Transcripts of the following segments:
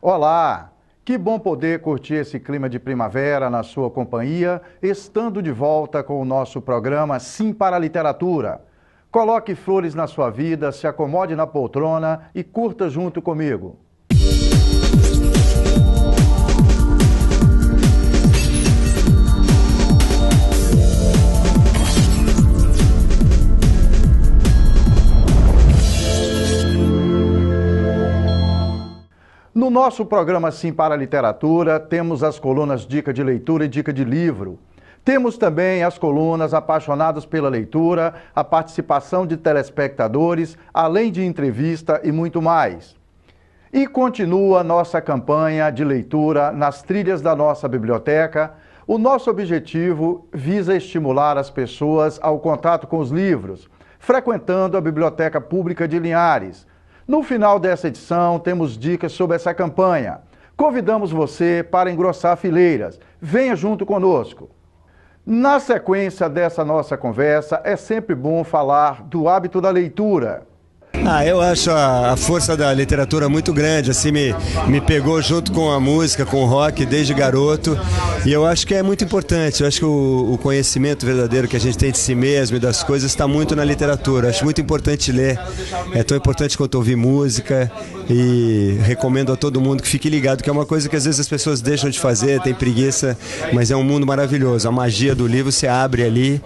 Olá! Que bom poder curtir esse clima de primavera na sua companhia, estando de volta com o nosso programa Sim para a Literatura. Coloque flores na sua vida, se acomode na poltrona e curta junto comigo. No nosso programa Sim para a Literatura, temos as colunas Dica de Leitura e Dica de Livro. Temos também as colunas Apaixonados pela Leitura, a participação de telespectadores, além de entrevista e muito mais. E continua nossa campanha de leitura nas trilhas da nossa biblioteca. O nosso objetivo visa estimular as pessoas ao contato com os livros, frequentando a Biblioteca Pública de Linhares. No final dessa edição, temos dicas sobre essa campanha. Convidamos você para engrossar fileiras. Venha junto conosco. Na sequência dessa nossa conversa, é sempre bom falar do hábito da leitura. Eu acho a força da literatura muito grande, assim, me pegou junto com a música, com o rock, desde garoto, e eu acho que é muito importante. Eu acho que o conhecimento verdadeiro que a gente tem de si mesmo e das coisas está muito na literatura. Eu acho muito importante ler, é tão importante quanto ouvir música, e recomendo a todo mundo que fique ligado, que é uma coisa que às vezes as pessoas deixam de fazer, tem preguiça, mas é um mundo maravilhoso. A magia do livro se abre ali.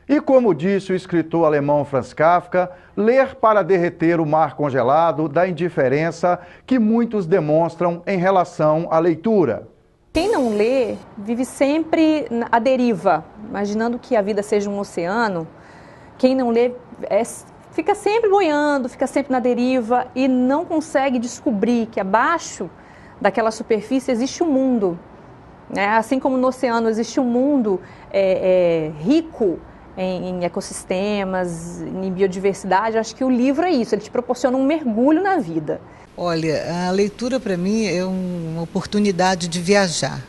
E como disse o escritor alemão Franz Kafka, ler para derreter o mar congelado da indiferença que muitos demonstram em relação à leitura. Quem não lê vive sempre à deriva, imaginando que a vida seja um oceano. Quem não lê fica sempre boiando, fica sempre na deriva e não consegue descobrir que abaixo daquela superfície existe um mundo. Assim como no oceano existe um mundo rico em ecossistemas, em biodiversidade, acho que o livro é isso, ele te proporciona um mergulho na vida. Olha, a leitura para mim é uma oportunidade de viajar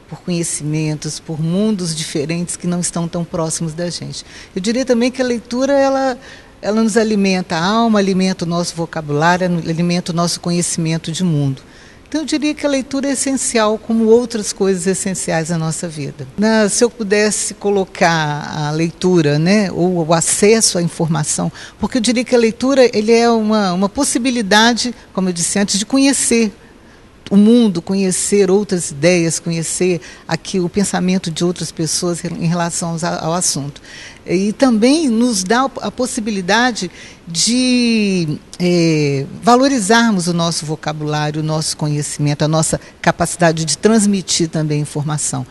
por conhecimentos, por mundos diferentes que não estão tão próximos da gente. Eu diria também que a leitura, ela nos alimenta a alma, alimenta o nosso vocabulário, alimenta o nosso conhecimento de mundo. Então eu diria que a leitura é essencial, como outras coisas essenciais na nossa vida. Se eu pudesse colocar a leitura, ou o acesso à informação, porque eu diria que a leitura ele é uma possibilidade, como eu disse antes, de conhecer o mundo, conhecer outras ideias, conhecer aqui o pensamento de outras pessoas em relação ao assunto. E também nos dá a possibilidade de valorizarmos o nosso vocabulário, o nosso conhecimento, a nossa capacidade de transmitir também informação.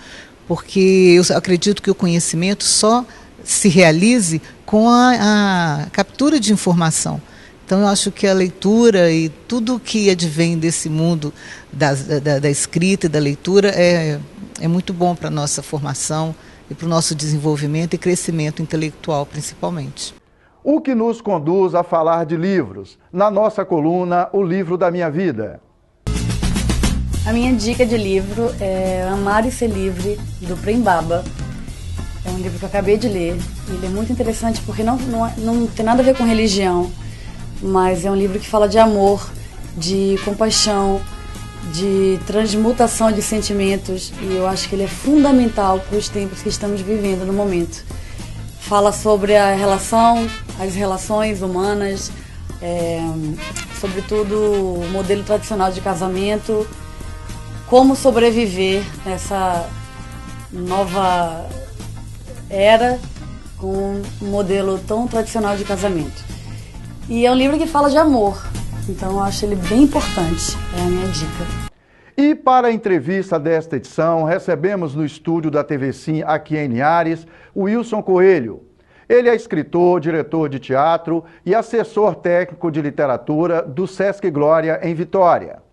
Porque eu acredito que o conhecimento só se realize com a captura de informação. Então, eu acho que a leitura e tudo que advém desse mundo da escrita e da leitura é muito bom para a nossa formação e para o nosso desenvolvimento e crescimento intelectual, principalmente. O que nos conduz a falar de livros, na nossa coluna O Livro da Minha Vida. A minha dica de livro é Amar e Ser Livre, do Prem Baba. É um livro que eu acabei de ler. Ele é muito interessante porque não tem nada a ver com religião, mas é um livro que fala de amor, de compaixão, de transmutação de sentimentos, e eu acho que ele é fundamental para os tempos que estamos vivendo no momento. Fala sobre a relação, as relações humanas, sobretudo o modelo tradicional de casamento, como sobreviver nessa nova era com um modelo tão tradicional de casamento. E é um livro que fala de amor, então eu acho ele bem importante, é a minha dica. E para a entrevista desta edição, recebemos no estúdio da TV Sim, aqui em Linhares, o Wilson Coelho. Ele é escritor, diretor de teatro e assessor técnico de literatura do Sesc Glória, em Vitória.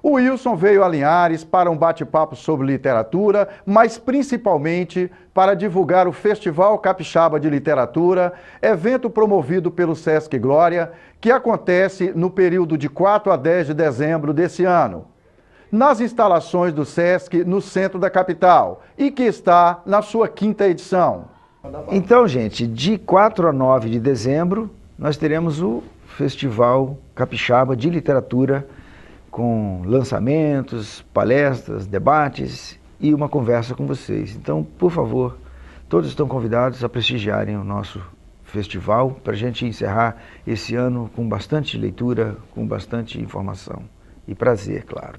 O Wilson veio a Linhares para um bate-papo sobre literatura, mas principalmente para divulgar o Festival Capixaba de Literatura, evento promovido pelo Sesc Glória, que acontece no período de 4 a 10 de dezembro desse ano, nas instalações do Sesc, no centro da capital, e que está na sua 5ª edição. Então, gente, de 4 a 9 de dezembro, nós teremos o Festival Capixaba de Literatura, com lançamentos, palestras, debates e uma conversa com vocês. Então, por favor, todos estão convidados a prestigiarem o nosso festival para a gente encerrar esse ano com bastante leitura, com bastante informação e prazer, claro.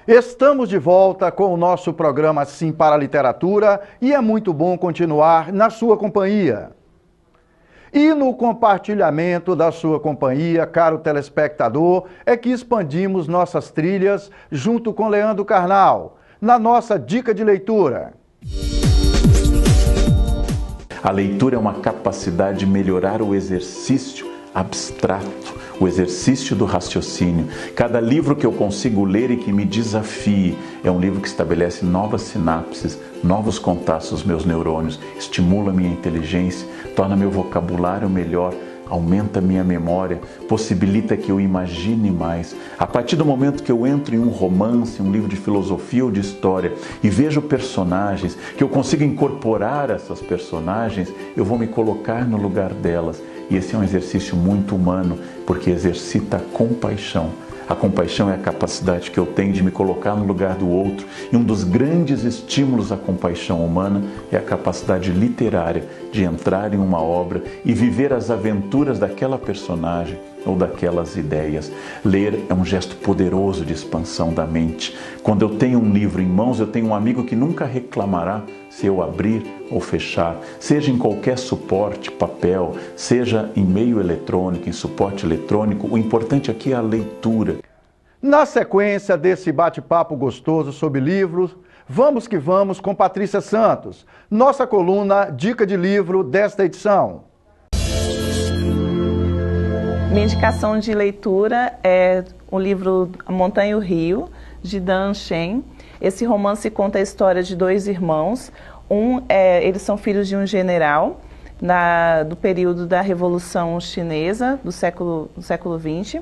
Estamos de volta com o nosso programa Sim para a Literatura e é muito bom continuar na sua companhia. E no compartilhamento da sua companhia, caro telespectador, é que expandimos nossas trilhas junto com Leandro Carnal, na nossa dica de leitura. A leitura é uma capacidade de melhorar o exercício abstrato, o exercício do raciocínio. Cada livro que eu consigo ler e que me desafie é um livro que estabelece novas sinapses, novos contatos dos meus neurônios, estimula minha inteligência, torna meu vocabulário melhor, aumenta minha memória, possibilita que eu imagine mais. A partir do momento que eu entro em um romance, um livro de filosofia ou de história e vejo personagens, que eu consigo incorporar essas personagens, eu vou me colocar no lugar delas. E esse é um exercício muito humano, porque exercita a compaixão. A compaixão é a capacidade que eu tenho de me colocar no lugar do outro. E um dos grandes estímulos à compaixão humana é a capacidade literária de entrar em uma obra e viver as aventuras daquela personagem ou daquelas ideias. Ler é um gesto poderoso de expansão da mente. Quando eu tenho um livro em mãos, eu tenho um amigo que nunca reclamará se eu abrir ou fechar, seja em qualquer suporte, papel, seja em meio eletrônico, em suporte eletrônico, o importante aqui é a leitura. Na sequência desse bate-papo gostoso sobre livros, vamos que vamos com Patrícia Santos, nossa coluna Dica de Livro desta edição. Minha indicação de leitura é o livro A Montanha e o Rio, de Dan Shen. Esse romance conta a história de dois irmãos. Eles são filhos de um general do período da Revolução Chinesa, do século XX.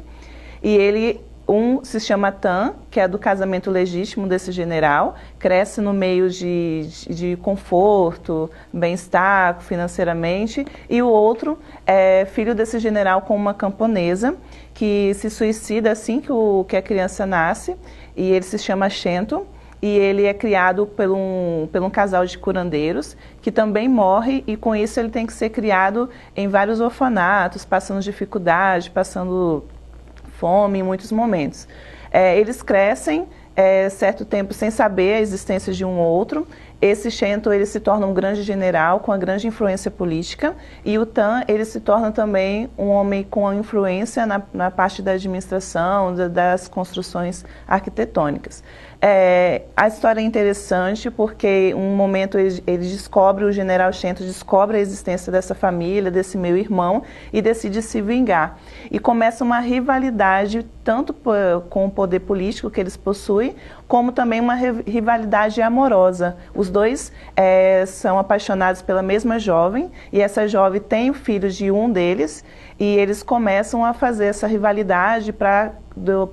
E um se chama Tan, que é do casamento legítimo desse general, cresce no meio de conforto, bem-estar financeiramente, e o outro é filho desse general com uma camponesa, que se suicida assim que a criança nasce, e ele se chama Shento, e ele é criado por um casal de curandeiros, que também morre, e com isso ele tem que ser criado em vários orfanatos, passando dificuldade, passando fome em muitos momentos. Eles crescem certo tempo sem saber a existência de um outro. Esse Shento, ele se torna um grande general com uma grande influência política, e o Tan, ele se torna também um homem com influência na parte da administração, das construções arquitetônicas. A história é interessante porque um momento o general Shento descobre a existência dessa família, desse meu irmão, e decide se vingar. E começa uma rivalidade tanto com o poder político que eles possuem, como também uma rivalidade amorosa. Os dois são apaixonados pela mesma jovem, e essa jovem tem o filho de um deles, e eles começam a fazer essa rivalidade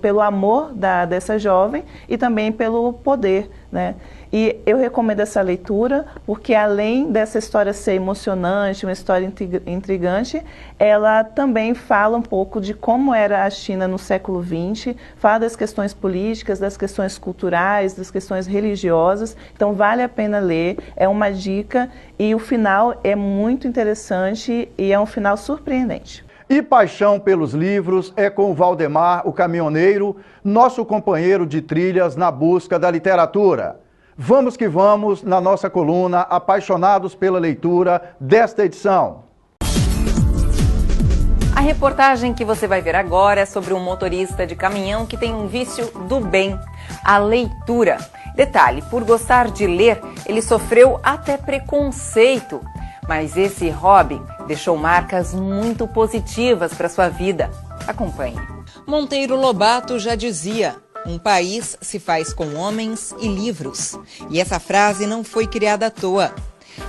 pelo amor dessa jovem e também pelo poder, né? E eu recomendo essa leitura porque, além dessa história ser emocionante, uma história intrigante, ela também fala um pouco de como era a China no século XX, fala das questões políticas, das questões culturais, das questões religiosas. Então vale a pena ler, é uma dica, e o final é muito interessante e é um final surpreendente. E paixão pelos livros é com o Valdemar, o caminhoneiro, nosso companheiro de trilhas na busca da literatura. Vamos que vamos na nossa coluna Apaixonados pela Leitura desta edição. A reportagem que você vai ver agora é sobre um motorista de caminhão que tem um vício do bem, a leitura. Detalhe, por gostar de ler, ele sofreu até preconceito. Mas esse hobby deixou marcas muito positivas para sua vida. Acompanhe. Monteiro Lobato já dizia: um país se faz com homens e livros. E essa frase não foi criada à toa.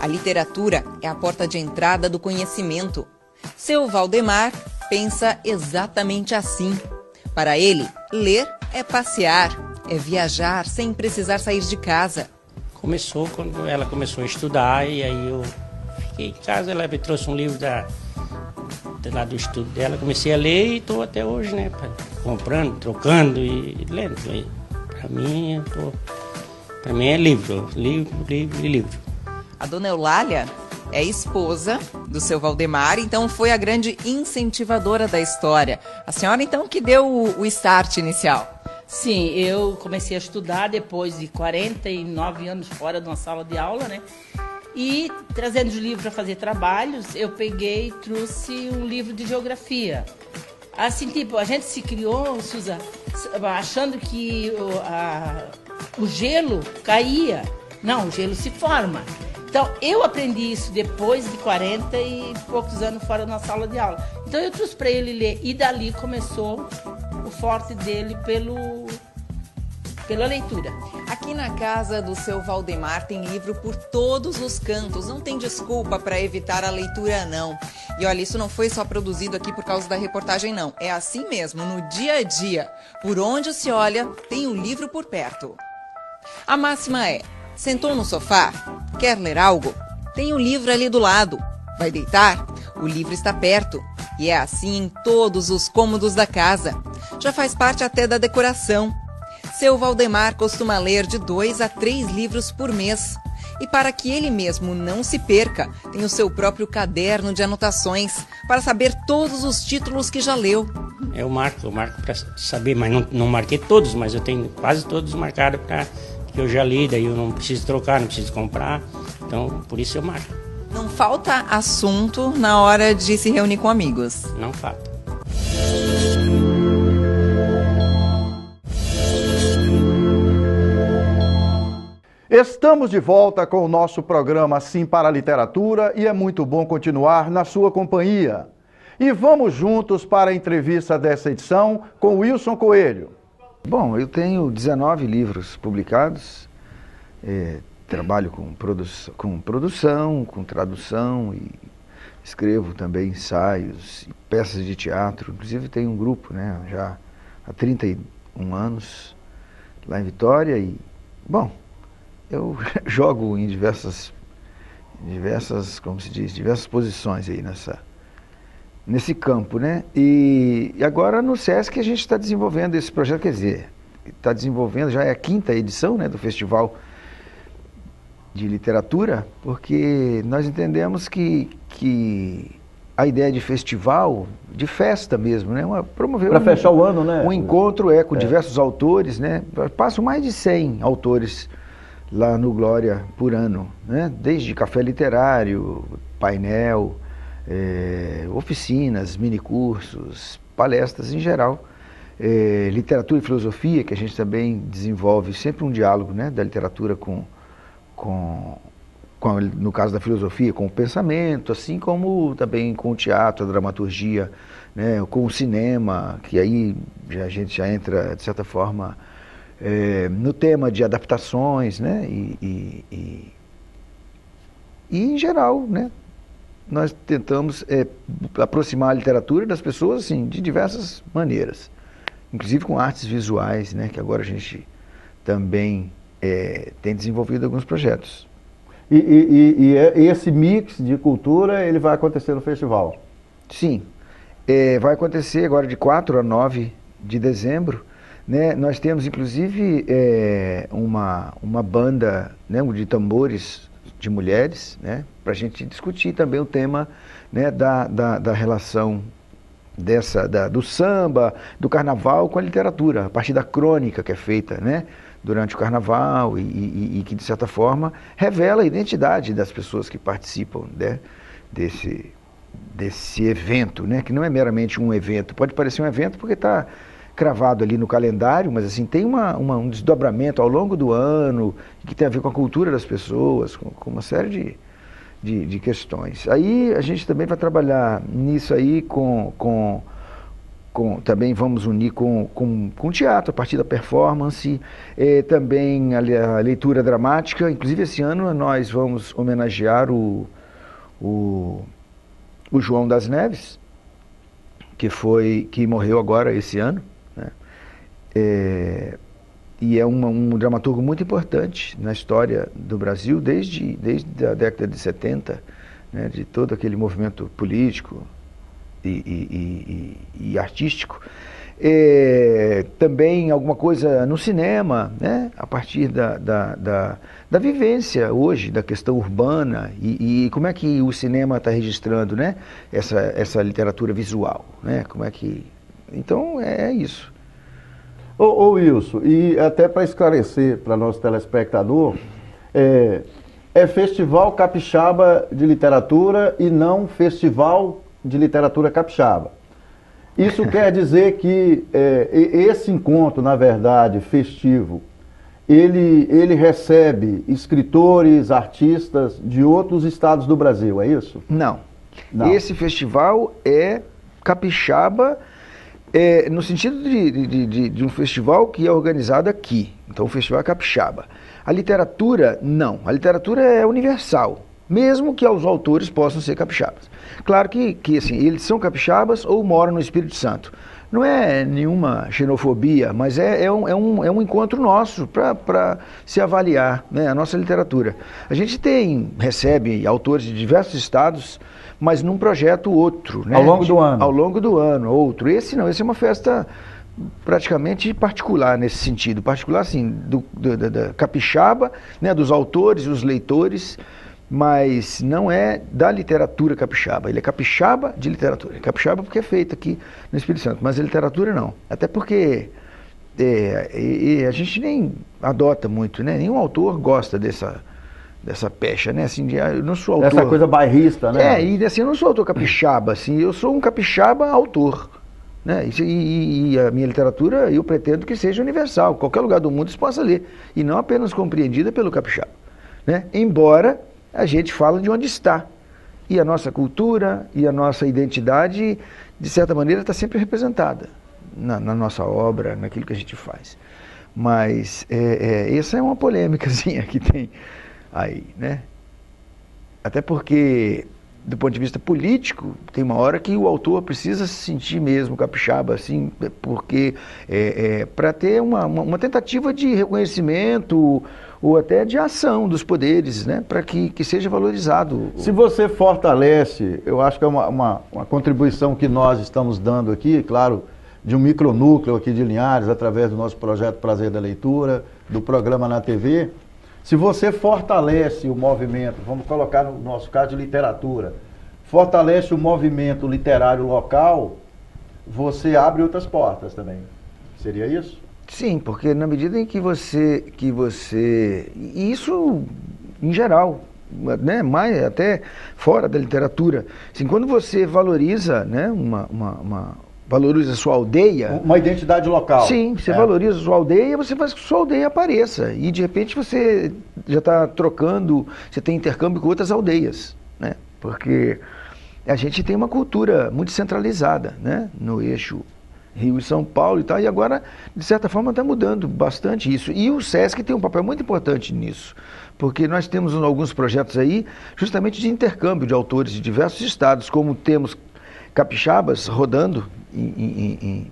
A literatura é a porta de entrada do conhecimento. Seu Valdemar pensa exatamente assim. Para ele, ler é passear, é viajar sem precisar sair de casa. Começou quando ela começou a estudar, e aí eu Cheguei em casa, ela me trouxe um livro lá do estudo dela, comecei a ler e estou até hoje, né? Comprando, trocando e lendo. Para mim é livro. A dona Eulália é esposa do seu Valdemar, então foi a grande incentivadora da história. A senhora, então, que deu o start inicial. Sim, eu comecei a estudar depois de 49 anos fora de uma sala de aula, né? E trazendo os livros para fazer trabalhos, eu peguei e trouxe um livro de geografia. Assim, tipo, a gente se criou, Suza, achando que o gelo caía. Não, o gelo se forma. Então, eu aprendi isso depois de 40 e poucos anos fora na sala de aula. Então, eu trouxe para ele ler. E dali começou o forte dele pela leitura. Aqui na casa do seu Valdemar tem livro por todos os cantos. Não tem desculpa para evitar a leitura, não. E olha, isso não foi só produzido aqui por causa da reportagem, não. É assim mesmo, no dia a dia. Por onde se olha, tem um livro por perto. A máxima é: sentou no sofá? Quer ler algo? Tem um livro ali do lado. Vai deitar? O livro está perto. E é assim em todos os cômodos da casa. Já faz parte até da decoração. Seu Valdemar costuma ler de 2 a 3 livros por mês. E para que ele mesmo não se perca, tem o seu próprio caderno de anotações para saber todos os títulos que já leu. Eu marco para saber, mas não marquei todos, mas eu tenho quase todos marcados para que eu já li, daí eu não preciso trocar, não preciso comprar, então por isso eu marco. Não falta assunto na hora de se reunir com amigos. Não falta. Estamos de volta com o nosso programa Sim para a Literatura e é muito bom continuar na sua companhia. E vamos juntos para a entrevista dessa edição com Wilson Coelho. Bom, eu tenho 19 livros publicados, trabalho com produção, com tradução e escrevo também ensaios e peças de teatro. Inclusive tenho um grupo, né, já há 31 anos lá em Vitória e, bom, eu jogo em diversas, como se diz, diversas posições aí nesse campo, né? E agora no SESC a gente está desenvolvendo esse projeto, quer dizer, está desenvolvendo, já é a 5ª edição, né, do Festival de Literatura, porque nós entendemos que a ideia de festival, de festa mesmo, né? Promover para fechar o ano, né? Um encontro com diversos autores, né? Passam mais de 100 autores lá no Glória por ano, né? Desde café literário, painel, oficinas, minicursos, palestras em geral, literatura e filosofia, que a gente também desenvolve sempre um diálogo, né, da literatura no caso da filosofia, com o pensamento, assim como também com o teatro, a dramaturgia, né, com o cinema, que aí a gente já entra, de certa forma, no tema de adaptações, né, e em geral, né, nós tentamos aproximar a literatura das pessoas assim, de diversas maneiras, inclusive com artes visuais, né, que agora a gente também tem desenvolvido alguns projetos. E esse mix de cultura, ele vai acontecer no festival? Sim, vai acontecer agora de 4 a 9 de dezembro, né? Nós temos inclusive uma banda, né, de tambores de mulheres, né, para a gente discutir também o tema, né, da relação do samba, do carnaval com a literatura, a partir da crônica que é feita, né, durante o carnaval e que, de certa forma, revela a identidade das pessoas que participam, né, desse evento, né, que não é meramente um evento. Pode parecer um evento porque está cravado ali no calendário, mas assim tem um desdobramento ao longo do ano que tem a ver com a cultura das pessoas, com uma série de questões. Aí a gente também vai trabalhar nisso aí também vamos unir com teatro, a partir da performance, também a leitura dramática. Inclusive esse ano nós vamos homenagear o João das Neves, que morreu agora esse ano, né? E é um dramaturgo muito importante na história do Brasil, desde a década de 70, né, de todo aquele movimento político e artístico. Também alguma coisa no cinema, né, a partir da vivência hoje, da questão urbana e como é que o cinema está registrando, né, essa literatura visual, né, como é que... Então é isso. Ô Wilson, e até para esclarecer para nosso telespectador, é Festival Capixaba de Literatura e não Festival de Literatura Capixaba. Isso quer dizer que esse encontro, na verdade, festivo, ele recebe escritores, artistas de outros estados do Brasil, é isso? Não. Esse festival é capixaba, no sentido de um festival que é organizado aqui. Então o festival é capixaba. A literatura, não. A literatura é universal, mesmo que os autores possam ser capixabas. Claro que assim, eles são capixabas ou moram no Espírito Santo. Não é nenhuma xenofobia, mas é um encontro nosso para se avaliar, né, a nossa literatura. A gente recebe autores de diversos estados, mas num projeto outro. Né, ao longo do ano? Ao longo do ano, outro. Esse não, esse é uma festa praticamente particular nesse sentido. Particular, assim, da capixaba, né, dos autores, os leitores, mas não é da literatura capixaba. Ele é capixaba de literatura. É capixaba porque é feito aqui no Espírito Santo, mas a literatura não. Até porque a gente nem adota muito, né? Nenhum autor gosta dessa pecha, né? Assim, eu não sou autor... Essa coisa bairrista, né? E assim, eu não sou autor capixaba, assim, eu sou um capixaba autor. Né? E a minha literatura, eu pretendo que seja universal. Qualquer lugar do mundo se possa ler. E não apenas compreendida pelo capixaba. Né? Embora a gente fala de onde está. E a nossa cultura e a nossa identidade, de certa maneira, está sempre representada na nossa obra, naquilo que a gente faz. Mas essa é uma polêmicazinha que tem aí, né? Até porque, do ponto de vista político, tem uma hora que o autor precisa se sentir mesmo capixaba, assim, porque para ter uma tentativa de reconhecimento ou até de ação dos poderes, né, para que seja valorizado. Se você fortalece, eu acho que é uma contribuição que nós estamos dando aqui, claro, de um micronúcleo aqui de Linhares, através do nosso projeto Prazer da Leitura, do programa na TV. Se você fortalece o movimento, vamos colocar no nosso caso de literatura, fortalece o movimento literário local, você abre outras portas também. Seria isso? Sim, porque na medida em que você e isso em geral, né, mais até fora da literatura, assim, quando você valoriza, né, valoriza a sua aldeia... Uma identidade local. Sim, você valoriza a sua aldeia, você faz com que a sua aldeia apareça. E de repente você já está trocando, você tem intercâmbio com outras aldeias, né? Porque a gente tem uma cultura muito centralizada, né, no eixo Rio e São Paulo e tal, e agora, de certa forma, está mudando bastante isso. E o SESC tem um papel muito importante nisso, porque nós temos alguns projetos aí, justamente de intercâmbio de autores de diversos estados, como temos capixabas rodando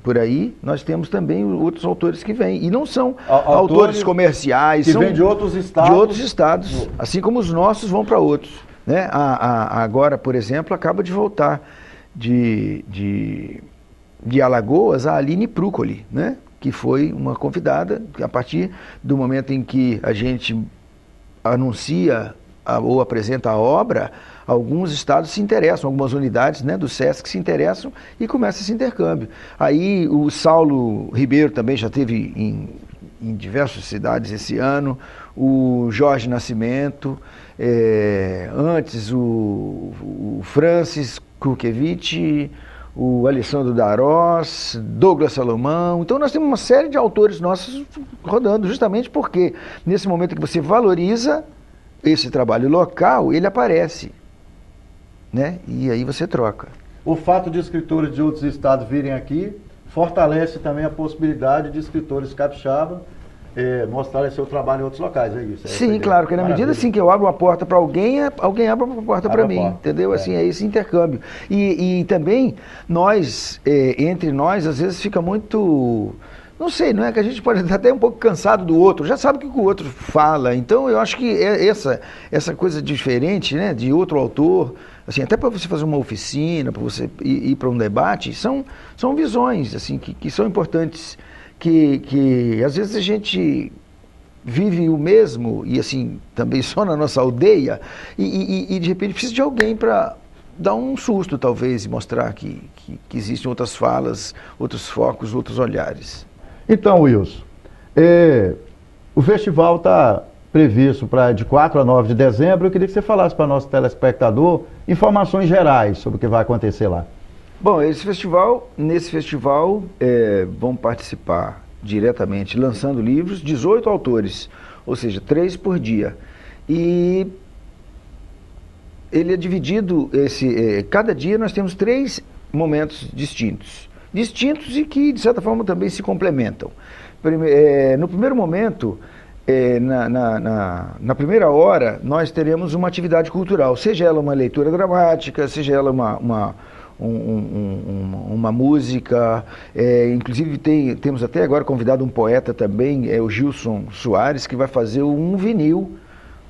por aí, nós temos também outros autores que vêm, e não são autores comerciais, que são vêm de outros estados. De outros estados, assim como os nossos vão para outros. Né? Agora, por exemplo, acaba de voltar de Alagoas a Aline Prúcoli, né? Que foi uma convidada, que a partir do momento em que a gente anuncia ou apresenta a obra, alguns estados se interessam, algumas unidades, né, do SESC se interessam e começa esse intercâmbio. Aí o Saulo Ribeiro também já esteve em diversas cidades esse ano, o Jorge Nascimento, antes o Francis Kurkevich, o Alessandro Darós, Douglas Salomão. Então nós temos uma série de autores nossos rodando, justamente porque nesse momento que você valoriza esse trabalho local, ele aparece, né? E aí você troca. O fato de escritores de outros estados virem aqui fortalece também a possibilidade de escritores capixaba mostrarem seu trabalho em outros locais, é isso? Sim, claro, porque na medida assim que eu abro uma porta para alguém, alguém abre uma porta para mim, entendeu? Assim, é esse intercâmbio. E também nós, entre nós, às vezes fica muito não sei, não é que a gente pode estar até um pouco cansado do outro, já sabe o que o outro fala, então eu acho que essa coisa diferente, né, de outro autor, assim, até para você fazer uma oficina, para você ir para um debate, são visões assim, que são importantes, que às vezes a gente vive o mesmo, e assim, também só na nossa aldeia, e de repente precisa de alguém para dar um susto, talvez, e mostrar que existem outras falas, outros focos, outros olhares. Então, Wilson, o festival está previsto para de 4 a 9 de dezembro. Eu queria que você falasse para nosso telespectador informações gerais sobre o que vai acontecer lá. Bom, nesse festival vão participar diretamente, lançando livros, 18 autores, ou seja, 3 por dia. E ele é dividido, cada dia nós temos 3 momentos distintos e que, de certa forma, também se complementam. No primeiro momento, na primeira hora, nós teremos uma atividade cultural, seja ela uma leitura dramática, seja ela uma música, inclusive temos até agora convidado um poeta também, o Gilson Soares, que vai fazer um vinil,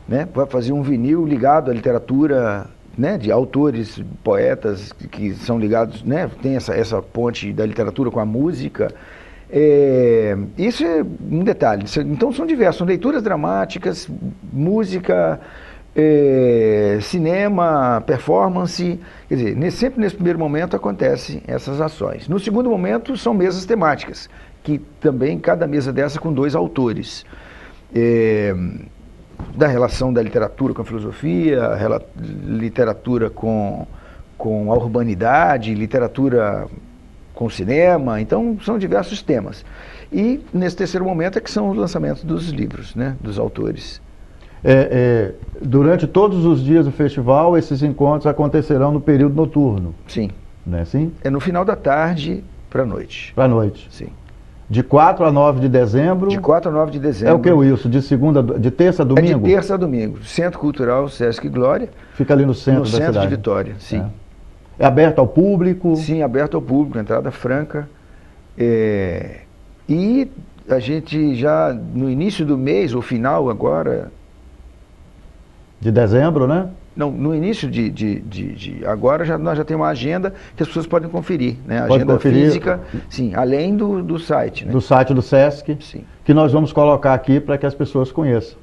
né? Vai fazer um vinil ligado à literatura, né, de autores, poetas que são ligados, né, tem essa ponte da literatura com a música. Isso é um detalhe. Então são diversos, são leituras dramáticas, música, cinema, performance, quer dizer, sempre nesse primeiro momento acontecem essas ações. No segundo momento são mesas temáticas, que também cada mesa dessa com 2 autores. Da relação da literatura com a filosofia, literatura com a urbanidade, literatura com o cinema, então são diversos temas. E nesse terceiro momento é que são os lançamentos dos livros, né, dos autores. Durante todos os dias do festival, esses encontros acontecerão no período noturno? Sim. Não é assim? É no final da tarde para a noite. Para a noite. Sim. De 4 a 9 de dezembro? De 4 a 9 de dezembro. É o que, Wilson? De terça a domingo? É de terça a domingo. Centro Cultural Sesc Glória. Fica ali no centro da cidade? No centro de Vitória, sim. É aberto ao público? Sim, aberto ao público, entrada franca. E a gente já, no início do mês, ou final agora... De dezembro, né? Não, no início agora nós já temos uma agenda que as pessoas podem conferir, né? A agenda física, sim, além do site, né? Do site do Sesc, sim, que nós vamos colocar aqui para que as pessoas conheçam.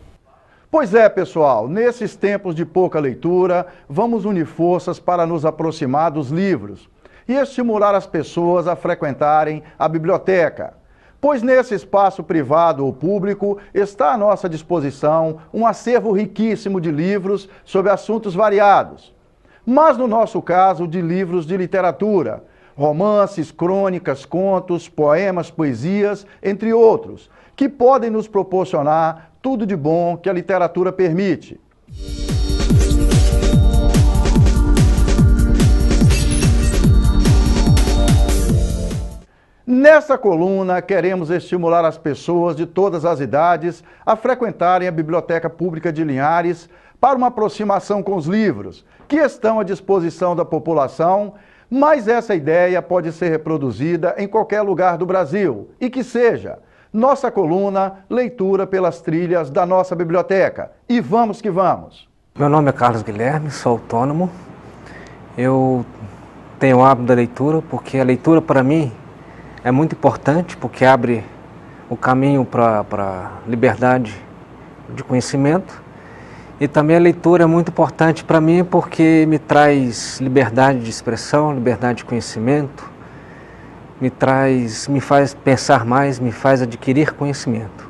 Pois é, pessoal, nesses tempos de pouca leitura, vamos unir forças para nos aproximar dos livros e estimular as pessoas a frequentarem a biblioteca. Pois nesse espaço privado ou público está à nossa disposição um acervo riquíssimo de livros sobre assuntos variados. Mas no nosso caso, de livros de literatura, romances, crônicas, contos, poemas, poesias, entre outros, que podem nos proporcionar tudo de bom que a literatura permite. Nessa coluna, queremos estimular as pessoas de todas as idades a frequentarem a Biblioteca Pública de Linhares para uma aproximação com os livros, que estão à disposição da população, mas essa ideia pode ser reproduzida em qualquer lugar do Brasil, e que seja nossa coluna Leitura pelas Trilhas da nossa biblioteca. E vamos que vamos! Meu nome é Carlos Guilherme, sou autônomo. Eu tenho o hábito da leitura, porque a leitura para mim é muito importante, porque abre o caminho para a liberdade de conhecimento. E também a leitura é muito importante para mim, porque me traz liberdade de expressão, liberdade de conhecimento, me faz pensar mais, me faz adquirir conhecimento.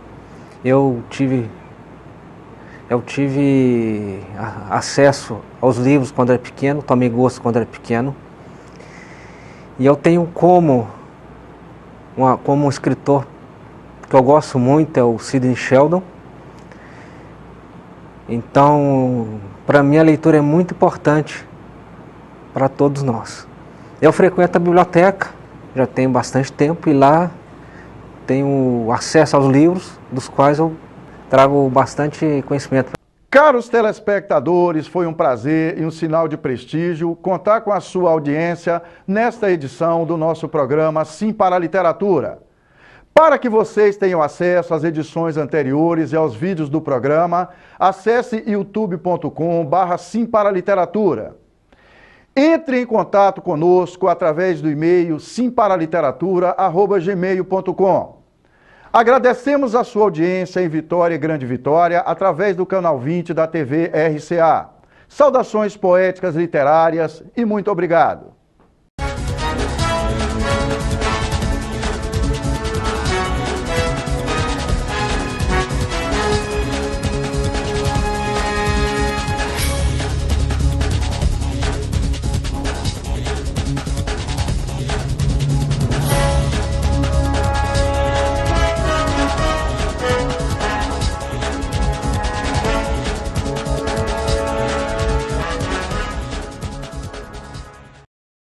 Eu tive acesso aos livros quando era pequeno, tomei gosto quando era pequeno. E eu tenho como um escritor que eu gosto muito, é o Sidney Sheldon. Então, para mim a leitura é muito importante para todos nós. Eu frequento a biblioteca, já tenho bastante tempo, e lá tenho acesso aos livros, dos quais eu trago bastante conhecimento. Caros telespectadores, foi um prazer e um sinal de prestígio contar com a sua audiência nesta edição do nosso programa Sim para a Literatura. Para que vocês tenham acesso às edições anteriores e aos vídeos do programa, acesse youtube.com/simparaliteratura. Entre em contato conosco através do e-mail simparaliteratura@gmail.com. Agradecemos a sua audiência em Vitória e Grande Vitória através do canal 20 da TV RCA. Saudações poéticas literárias e muito obrigado.